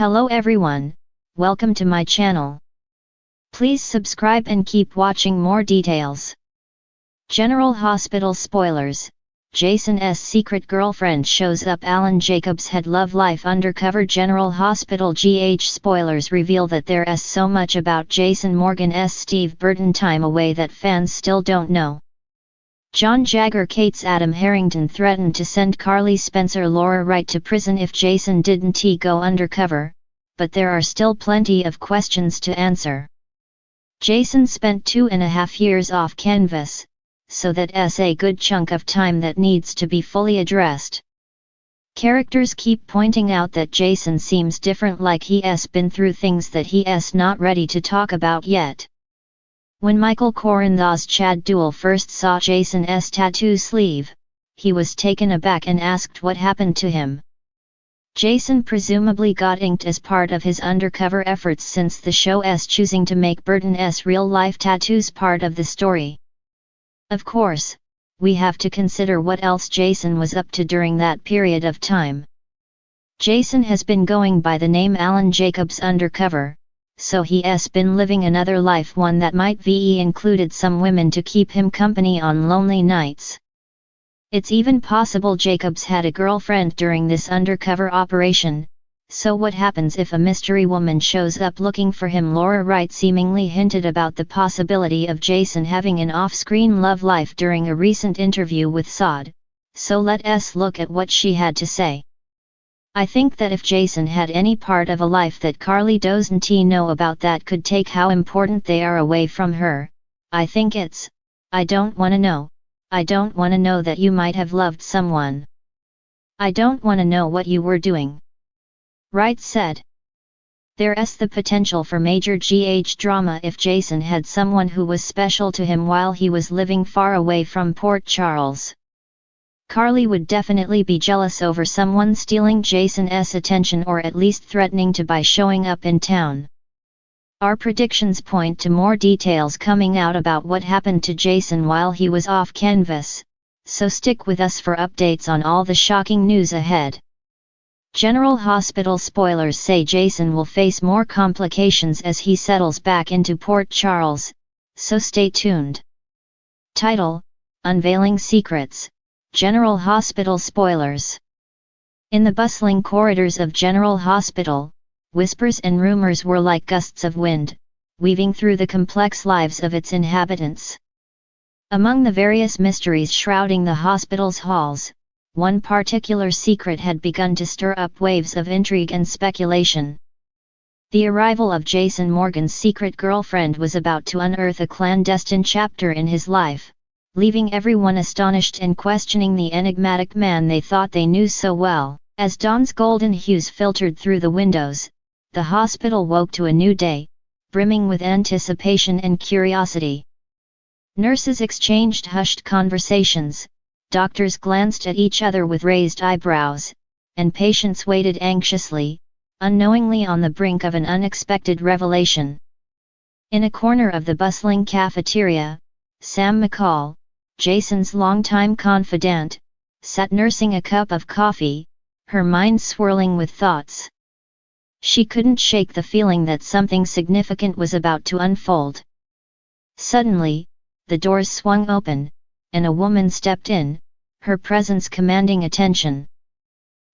Hello everyone, welcome to my channel. Please subscribe and keep watching more details. General Hospital spoilers. Jason's secret girlfriend shows up. Alan Jacobs' head love life undercover. General Hospital GH spoilers reveal that there's so much about Jason Morgan's Steve Burton time away that fans still don't know. John Jagger Kate's Adam Harrington threatened to send Carly Spencer Laura Wright to prison if Jason didn't go undercover, but there are still plenty of questions to answer. Jason spent 2.5 years off canvas, so that's a good chunk of time that needs to be fully addressed. Characters keep pointing out that Jason seems different, like he's been through things that he's not ready to talk about yet. When Michael Corinthos Chad Duell first saw Jason's tattoo sleeve, he was taken aback and asked what happened to him. Jason presumably got inked as part of his undercover efforts, since the show's choosing to make Burton's real-life tattoos part of the story. Of course, we have to consider what else Jason was up to during that period of time. Jason has been going by the name Alan Jacobs undercover, so he's been living another life, one that might included some women to keep him company on lonely nights. It's even possible Jacobs had a girlfriend during this undercover operation. So what happens if a mystery woman shows up looking for him? Laura Wright seemingly hinted about the possibility of Jason having an off-screen love life during a recent interview with SOD, so let's look at what she had to say. I think that if Jason had any part of a life that Carly doesn't know about that could take how important they are away from her, I think it's, I don't want to know. I don't want to know that you might have loved someone. I don't want to know what you were doing. Wright said. There's the potential for major GH drama if Jason had someone who was special to him while he was living far away from Port Charles. Carly would definitely be jealous over someone stealing Jason's attention, or at least threatening to by showing up in town. Our predictions point to more details coming out about what happened to Jason while he was off canvas, so stick with us for updates on all the shocking news ahead. General Hospital spoilers say Jason will face more complications as he settles back into Port Charles, so stay tuned. Title: Unveiling Secrets. General Hospital spoilers. In the bustling corridors of General Hospital, whispers and rumors were like gusts of wind, weaving through the complex lives of its inhabitants. Among the various mysteries shrouding the hospital's halls, one particular secret had begun to stir up waves of intrigue and speculation. The arrival of Jason Morgan's secret girlfriend was about to unearth a clandestine chapter in his life, leaving everyone astonished and questioning the enigmatic man they thought they knew so well. As dawn's golden hues filtered through the windows, the hospital woke to a new day, brimming with anticipation and curiosity. Nurses exchanged hushed conversations, doctors glanced at each other with raised eyebrows, and patients waited anxiously, unknowingly on the brink of an unexpected revelation. In a corner of the bustling cafeteria, Sam McCall, Jason's longtime confidant, sat nursing a cup of coffee, her mind swirling with thoughts. She couldn't shake the feeling that something significant was about to unfold. Suddenly, the doors swung open, and a woman stepped in, her presence commanding attention.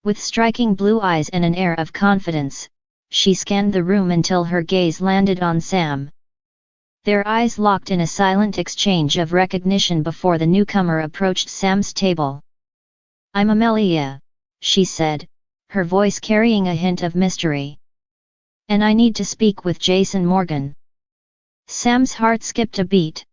With striking blue eyes and an air of confidence, she scanned the room until her gaze landed on Sam. Their eyes locked in a silent exchange of recognition before the newcomer approached Sam's table. "I'm Amelia," she said, her voice carrying a hint of mystery. "And I need to speak with Jason Morgan." Sam's heart skipped a beat.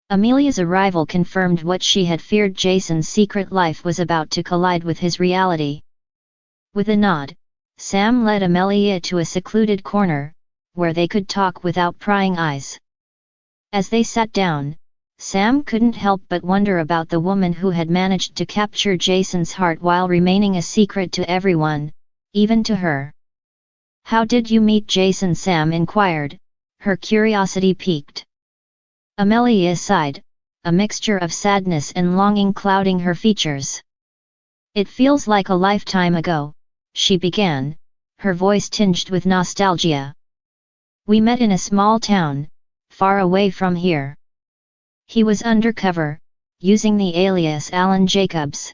Amelia's arrival confirmed what she had feared: Jason's secret life was about to collide with his reality. With a nod, Sam led Amelia to a secluded corner, where they could talk without prying eyes. As they sat down, Sam couldn't help but wonder about the woman who had managed to capture Jason's heart while remaining a secret to everyone, even to her. "How did you meet Jason?" Sam inquired, her curiosity piqued. Amelia sighed, a mixture of sadness and longing clouding her features. "It feels like a lifetime ago," she began, her voice tinged with nostalgia. We met in a small town, far away from here. He was undercover, using the alias Alan Jacobs.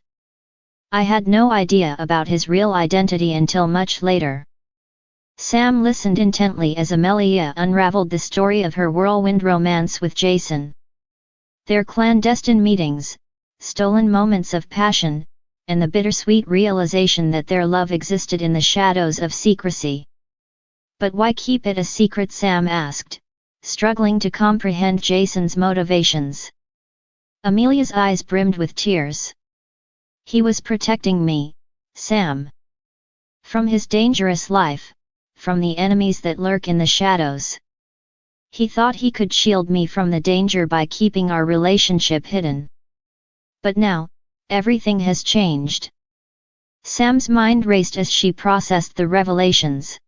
I had no idea about his real identity until much later. Sam listened intently as Amelia unraveled the story of her whirlwind romance with Jason. Their clandestine meetings, stolen moments of passion, and the bittersweet realization that their love existed in the shadows of secrecy. But why keep it a secret? Sam asked, struggling to comprehend Jason's motivations. Amelia's eyes brimmed with tears. He was protecting me, Sam. From his dangerous life, from the enemies that lurk in the shadows. He thought he could shield me from the danger by keeping our relationship hidden. But now, everything has changed. Sam's mind raced as she processed the revelations.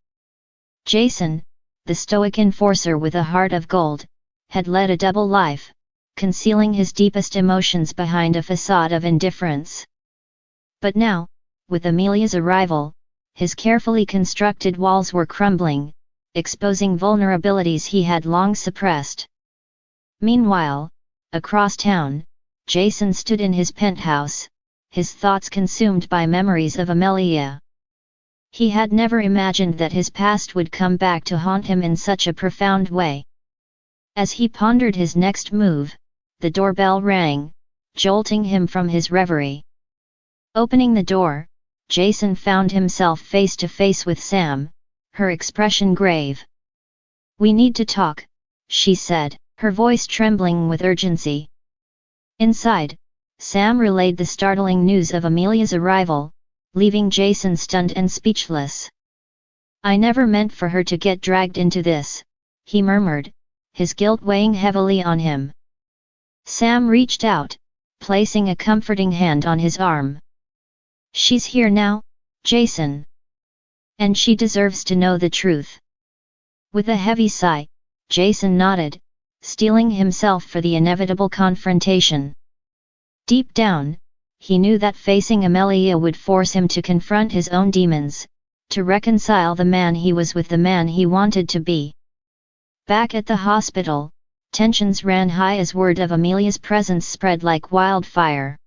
Jason, the stoic enforcer with a heart of gold, had led a double life, concealing his deepest emotions behind a facade of indifference. But now, with Amelia's arrival, his carefully constructed walls were crumbling, exposing vulnerabilities he had long suppressed. Meanwhile, across town, Jason stood in his penthouse, his thoughts consumed by memories of Amelia. He had never imagined that his past would come back to haunt him in such a profound way. As he pondered his next move, the doorbell rang, jolting him from his reverie. Opening the door, Jason found himself face to face with Sam, her expression grave. "We need to talk," she said, her voice trembling with urgency. Inside, Sam relayed the startling news of Amelia's arrival, leaving Jason stunned and speechless. "I never meant for her to get dragged into this," he murmured, his guilt weighing heavily on him. Sam reached out, placing a comforting hand on his arm. "She's here now, Jason. And she deserves to know the truth." With a heavy sigh, Jason nodded, steeling himself for the inevitable confrontation. Deep down, he knew that facing Amelia would force him to confront his own demons, to reconcile the man he was with the man he wanted to be. Back at the hospital, tensions ran high as word of Amelia's presence spread like wildfire.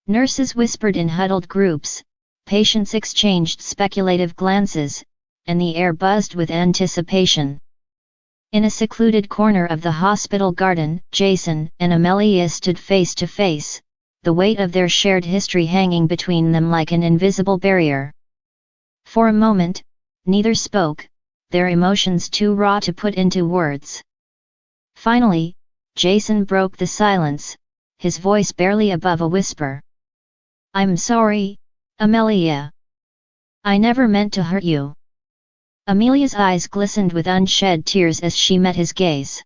Nurses whispered in huddled groups, patients exchanged speculative glances, and the air buzzed with anticipation. In a secluded corner of the hospital garden, Jason and Amelia stood face to face, the weight of their shared history hanging between them like an invisible barrier. For a moment, neither spoke, their emotions too raw to put into words. Finally, Jason broke the silence, his voice barely above a whisper. "I'm sorry, Amelia. I never meant to hurt you." Amelia's eyes glistened with unshed tears as she met his gaze.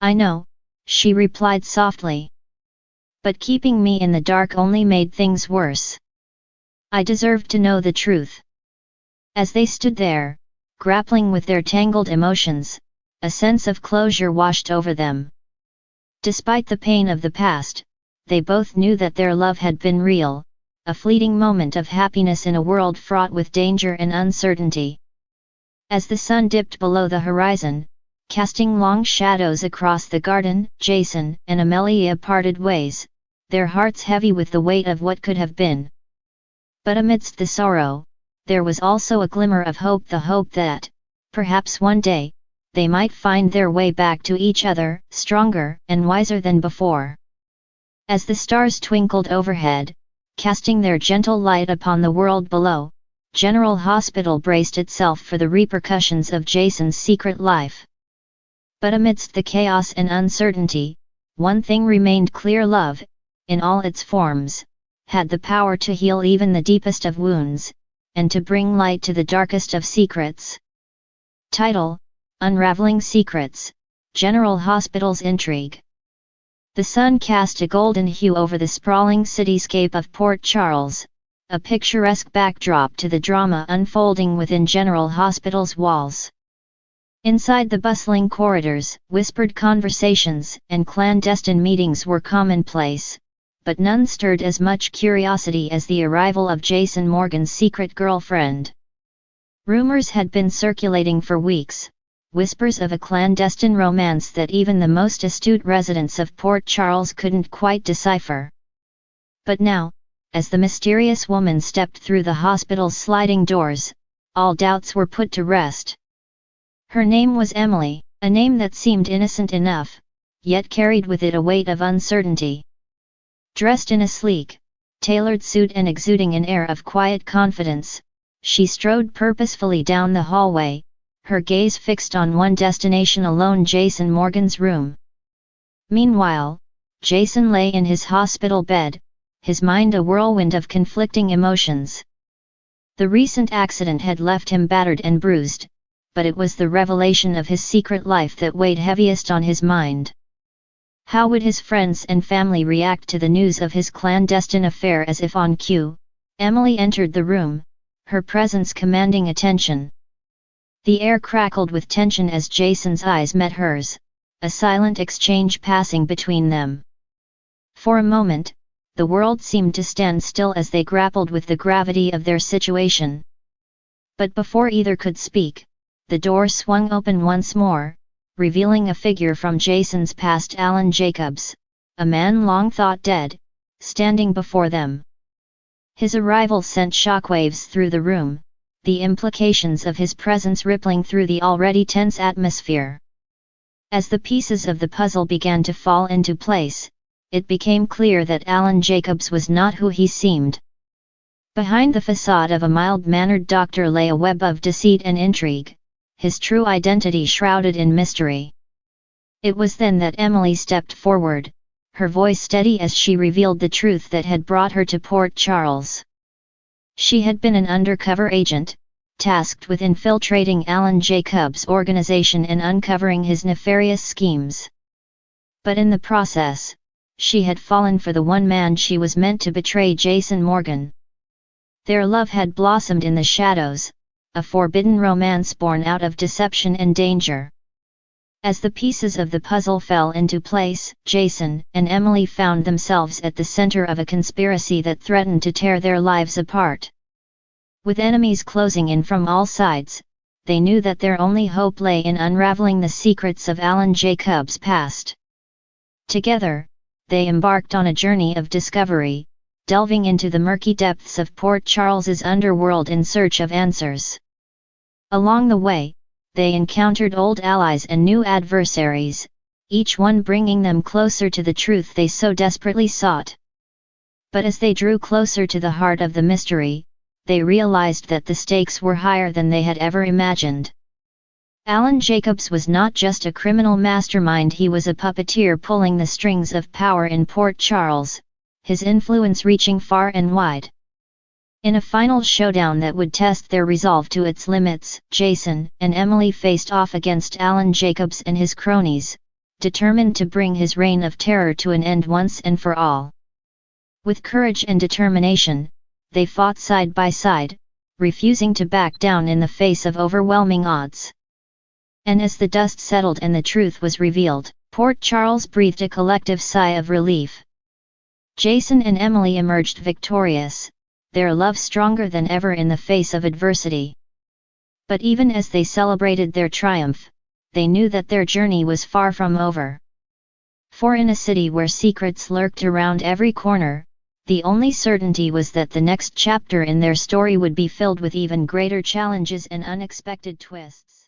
"I know," she replied softly. "But keeping me in the dark only made things worse. I deserved to know the truth." As they stood there, grappling with their tangled emotions, a sense of closure washed over them. Despite the pain of the past, they both knew that their love had been real, a fleeting moment of happiness in a world fraught with danger and uncertainty. As the sun dipped below the horizon, casting long shadows across the garden, Jason and Amelia parted ways, their hearts heavy with the weight of what could have been. But amidst the sorrow, there was also a glimmer of hope, the hope that, perhaps one day, they might find their way back to each other, stronger and wiser than before. As the stars twinkled overhead, casting their gentle light upon the world below, General Hospital braced itself for the repercussions of Jason's secret life. But amidst the chaos and uncertainty, one thing remained clear: love, in all its forms, had the power to heal even the deepest of wounds, and to bring light to the darkest of secrets. Title: Unraveling Secrets, General Hospital's Intrigue. The sun cast a golden hue over the sprawling cityscape of Port Charles, a picturesque backdrop to the drama unfolding within General Hospital's walls. Inside the bustling corridors, whispered conversations and clandestine meetings were commonplace, but none stirred as much curiosity as the arrival of Jason Morgan's secret girlfriend. Rumors had been circulating for weeks, whispers of a clandestine romance that even the most astute residents of Port Charles couldn't quite decipher. But now, as the mysterious woman stepped through the hospital's sliding doors, all doubts were put to rest. Her name was Emily, a name that seemed innocent enough, yet carried with it a weight of uncertainty. Dressed in a sleek, tailored suit and exuding an air of quiet confidence, she strode purposefully down the hallway, her gaze fixed on one destination alone: Jason Morgan's room. Meanwhile, Jason lay in his hospital bed, his mind a whirlwind of conflicting emotions. The recent accident had left him battered and bruised, but it was the revelation of his secret life that weighed heaviest on his mind. How would his friends and family react to the news of his clandestine affair? As if on cue, Emily entered the room, her presence commanding attention. The air crackled with tension as Jason's eyes met hers, a silent exchange passing between them. For a moment, the world seemed to stand still as they grappled with the gravity of their situation. But before either could speak, the door swung open once more, revealing a figure from Jason's past: Alan Jacobs, a man long thought dead, standing before them. His arrival sent shockwaves through the room, the implications of his presence rippling through the already tense atmosphere. As the pieces of the puzzle began to fall into place, it became clear that Alan Jacobs was not who he seemed. Behind the facade of a mild-mannered doctor lay a web of deceit and intrigue, his true identity shrouded in mystery. It was then that Emily stepped forward, her voice steady as she revealed the truth that had brought her to Port Charles. She had been an undercover agent, tasked with infiltrating Alan Jacobs' organization and uncovering his nefarious schemes. But in the process, she had fallen for the one man she was meant to betray: Jason Morgan. Their love had blossomed in the shadows, a forbidden romance born out of deception and danger. As the pieces of the puzzle fell into place, Jason and Emily found themselves at the center of a conspiracy that threatened to tear their lives apart. With enemies closing in from all sides, they knew that their only hope lay in unraveling the secrets of Alan Jacobs' past. Together, they embarked on a journey of discovery, delving into the murky depths of Port Charles's underworld in search of answers. Along the way, they encountered old allies and new adversaries, each one bringing them closer to the truth they so desperately sought. But as they drew closer to the heart of the mystery, they realized that the stakes were higher than they had ever imagined. Alan Jacobs was not just a criminal mastermind, he was a puppeteer pulling the strings of power in Port Charles, his influence reaching far and wide. In a final showdown that would test their resolve to its limits, Jason and Emily faced off against Alan Jacobs and his cronies, determined to bring his reign of terror to an end once and for all. With courage and determination, they fought side by side, refusing to back down in the face of overwhelming odds. And as the dust settled and the truth was revealed, Port Charles breathed a collective sigh of relief. Jason and Emily emerged victorious, their love stronger than ever in the face of adversity. But even as they celebrated their triumph, they knew that their journey was far from over. For in a city where secrets lurked around every corner, the only certainty was that the next chapter in their story would be filled with even greater challenges and unexpected twists.